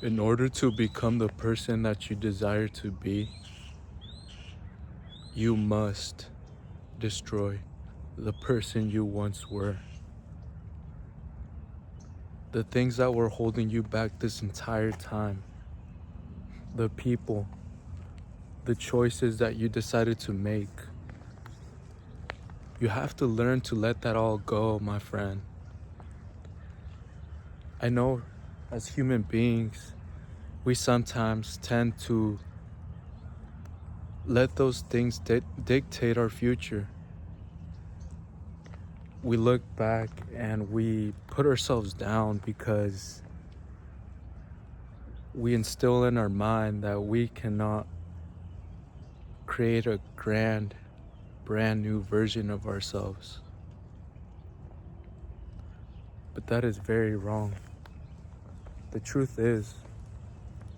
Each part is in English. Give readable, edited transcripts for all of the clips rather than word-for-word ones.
In order to become the person that you desire to be, you must destroy the person you once were. The things that were holding you back this entire time, the people, the choices that you decided to make. You have to learn to let that all go, my friend. I know as human beings, we sometimes tend to let those things dictate our future. We look back and we put ourselves down because we instill in our mind that we cannot create a brand new version of ourselves. But that is very wrong. The truth is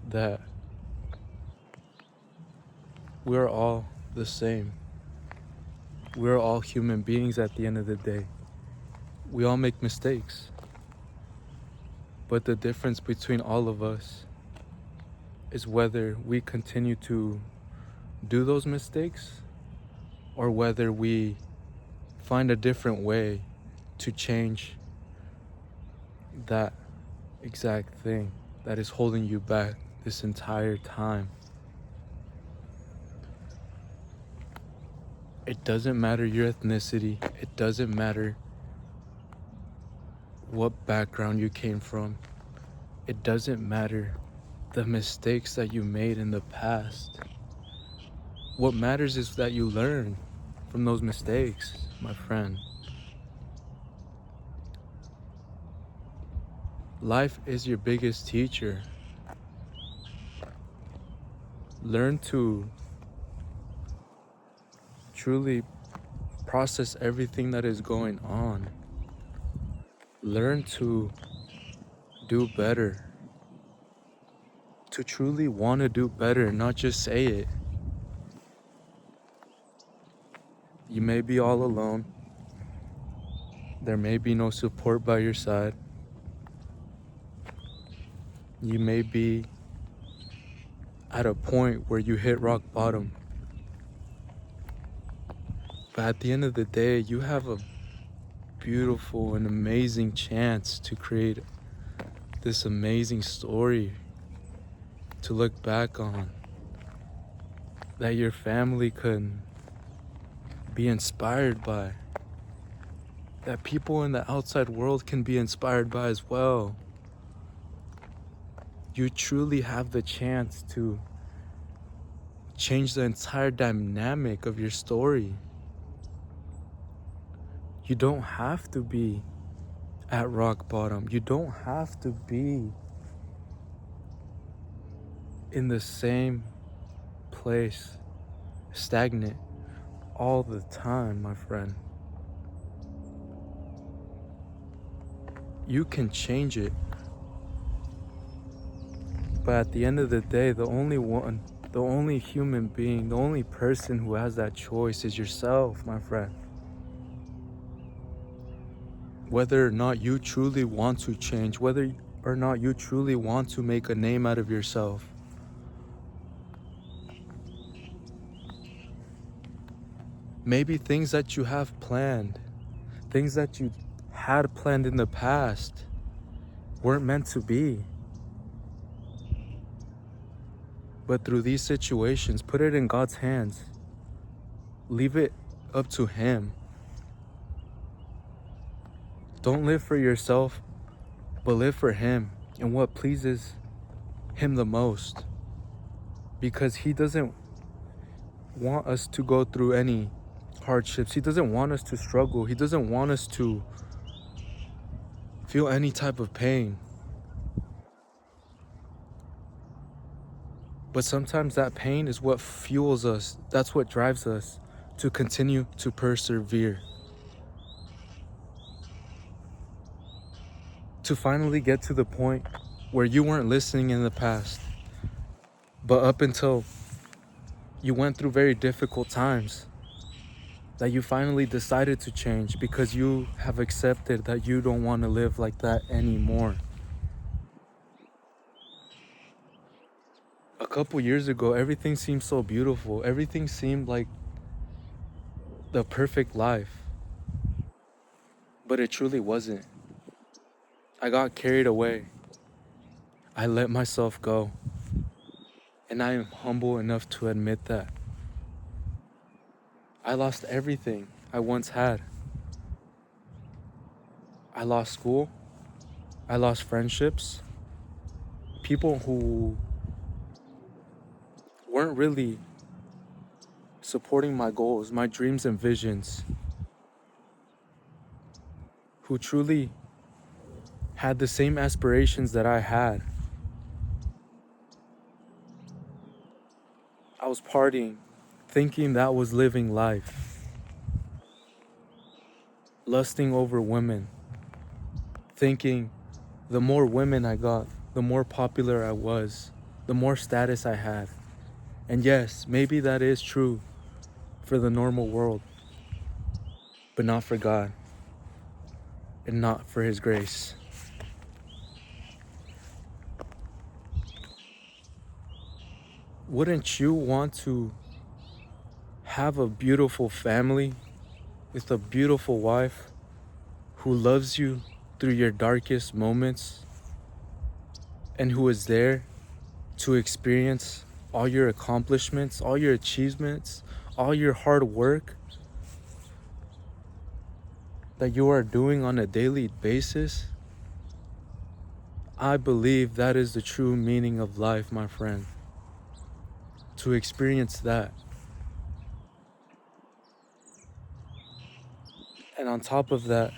that we're all the same. We're all human beings at the end of the day. We all make mistakes. But the difference between all of us is whether we continue to do those mistakes or whether we find a different way to change that exact thing that is holding you back this entire time. It doesn't matter your ethnicity. It doesn't matter what background you came from. It doesn't matter the mistakes that you made in the past. What matters is that you learn from those mistakes, my friend. Life is your biggest teacher. Learn to truly process everything that is going on. Learn to do better. To truly want to do better, not just say it. You may be all alone. There may be no support by your side. You may be at a point where you hit rock bottom. But at the end of the day, you have a beautiful and amazing chance to create this amazing story to look back on, that your family can be inspired by, that people in the outside world can be inspired by as well. You truly have the chance to change the entire dynamic of your story. You don't have to be at rock bottom. You don't have to be in the same place, stagnant all the time, my friend. You can change it. But at the end of the day, the only human being, the only person who has that choice is yourself, my friend. Whether or not you truly want to change, whether or not you truly want to make a name out of yourself. Maybe things that you have planned, things that you had planned in the past weren't meant to be. But through these situations, put it in God's hands. Leave it up to Him. Don't live for yourself, but live for Him and what pleases Him the most. Because He doesn't want us to go through any hardships. He doesn't want us to struggle. He doesn't want us to feel any type of pain. But sometimes that pain is what fuels us. That's what drives us to continue to persevere. To finally get to the point where you weren't listening in the past, but up until you went through very difficult times, that you finally decided to change because you have accepted that you don't want to live like that anymore. couple years ago, everything seemed so beautiful. Everything seemed like the perfect life, but it truly wasn't. I got carried away. I let myself go. And I am humble enough to admit that. I lost everything I once had. I lost school. I lost friendships. People who weren't really supporting my goals, my dreams and visions, who truly had the same aspirations that I had. I was partying, thinking that was living life, lusting over women, thinking the more women I got, the more popular I was, the more status I had. And yes, maybe that is true for the normal world, but not for God and not for His grace. Wouldn't you want to have a beautiful family with a beautiful wife who loves you through your darkest moments and who is there to experience all your accomplishments, all your achievements, all your hard work that you are doing on a daily basis? I believe that is the true meaning of life, my friend. To experience that. And on top of that,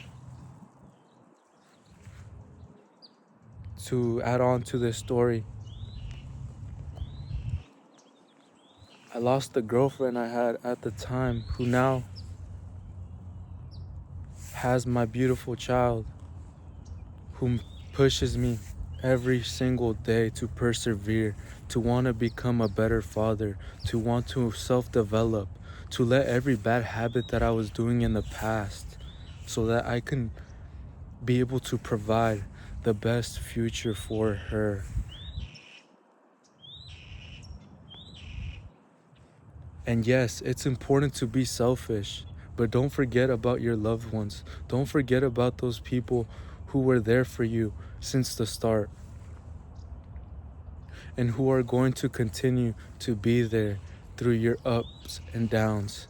to add on to this story, I lost the girlfriend I had at the time who now has my beautiful child, who pushes me every single day to persevere, to want to become a better father, to want to self-develop, to let every bad habit that I was doing in the past so that I can be able to provide the best future for her. And yes, it's important to be selfish, but don't forget about your loved ones. Don't forget about those people who were there for you since the start and who are going to continue to be there through your ups and downs.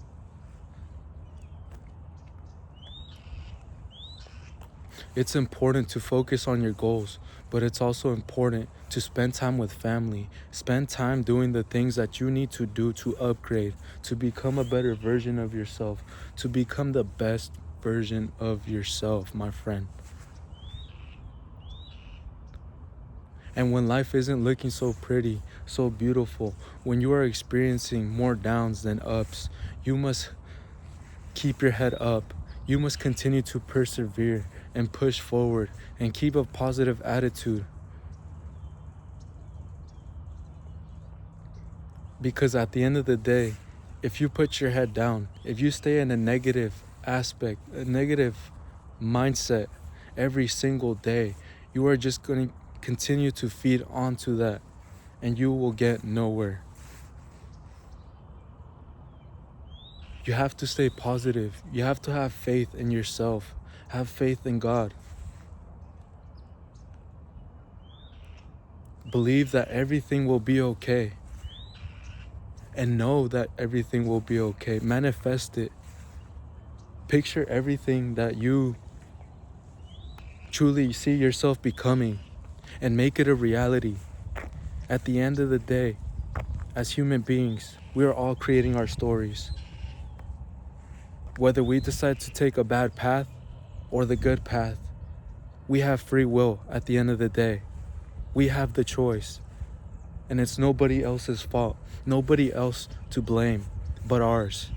It's important to focus on your goals, but it's also important to spend time with family. Spend time doing the things that you need to do to upgrade, to become a better version of yourself, to become the best version of yourself, my friend. And when life isn't looking so pretty, so beautiful, when you are experiencing more downs than ups, you must keep your head up. You must continue to persevere and push forward and keep a positive attitude. Because at the end of the day, if you put your head down, if you stay in a negative aspect, a negative mindset every single day, you are just going to continue to feed onto that and you will get nowhere. You have to stay positive. You have to have faith in yourself. Have faith in God. Believe that everything will be okay. And know that everything will be okay. Manifest it. Picture everything that you truly see yourself becoming and make it a reality. At the end of the day, as human beings, we are all creating our stories. Whether we decide to take a bad path or the good path, we have free will at the end of the day. We have the choice. And it's nobody else's fault. Nobody else to blame but ours.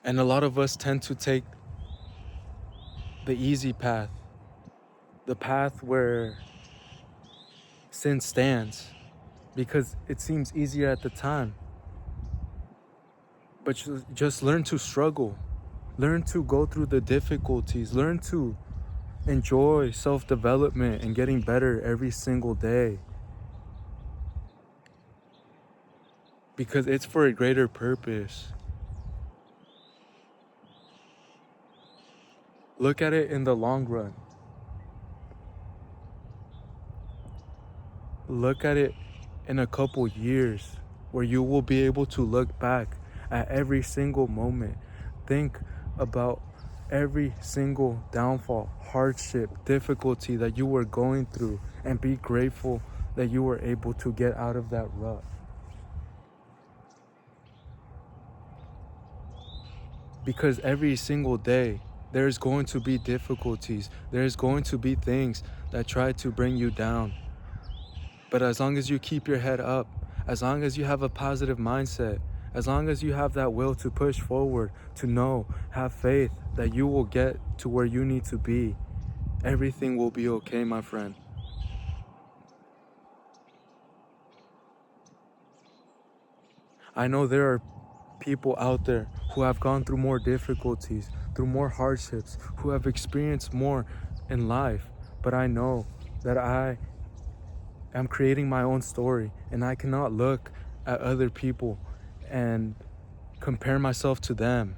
And a lot of us tend to take the easy path, the path where sin stands, because it seems easier at the time. But just learn to struggle. Learn to go through the difficulties. Learn to Enjoy self-development and getting better every single day, because it's for a greater purpose. Look at it in the long run. Look at it in a couple years where you will be able to look back at every single moment. Think about every single downfall, hardship, difficulty that you were going through, and be grateful that you were able to get out of that rut. Because every single day, there's going to be difficulties. There's going to be things that try to bring you down. But as long as you keep your head up, as long as you have a positive mindset, as long as you have that will to push forward, to know, have faith that you will get to where you need to be, everything will be okay, my friend. I know there are people out there who have gone through more difficulties, through more hardships, who have experienced more in life, but I know that I am creating my own story, and I cannot look at other people and compare myself to them.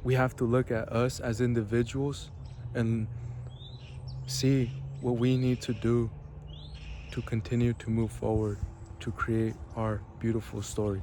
We have to look at us as individuals and see what we need to do to continue to move forward, to create our beautiful story.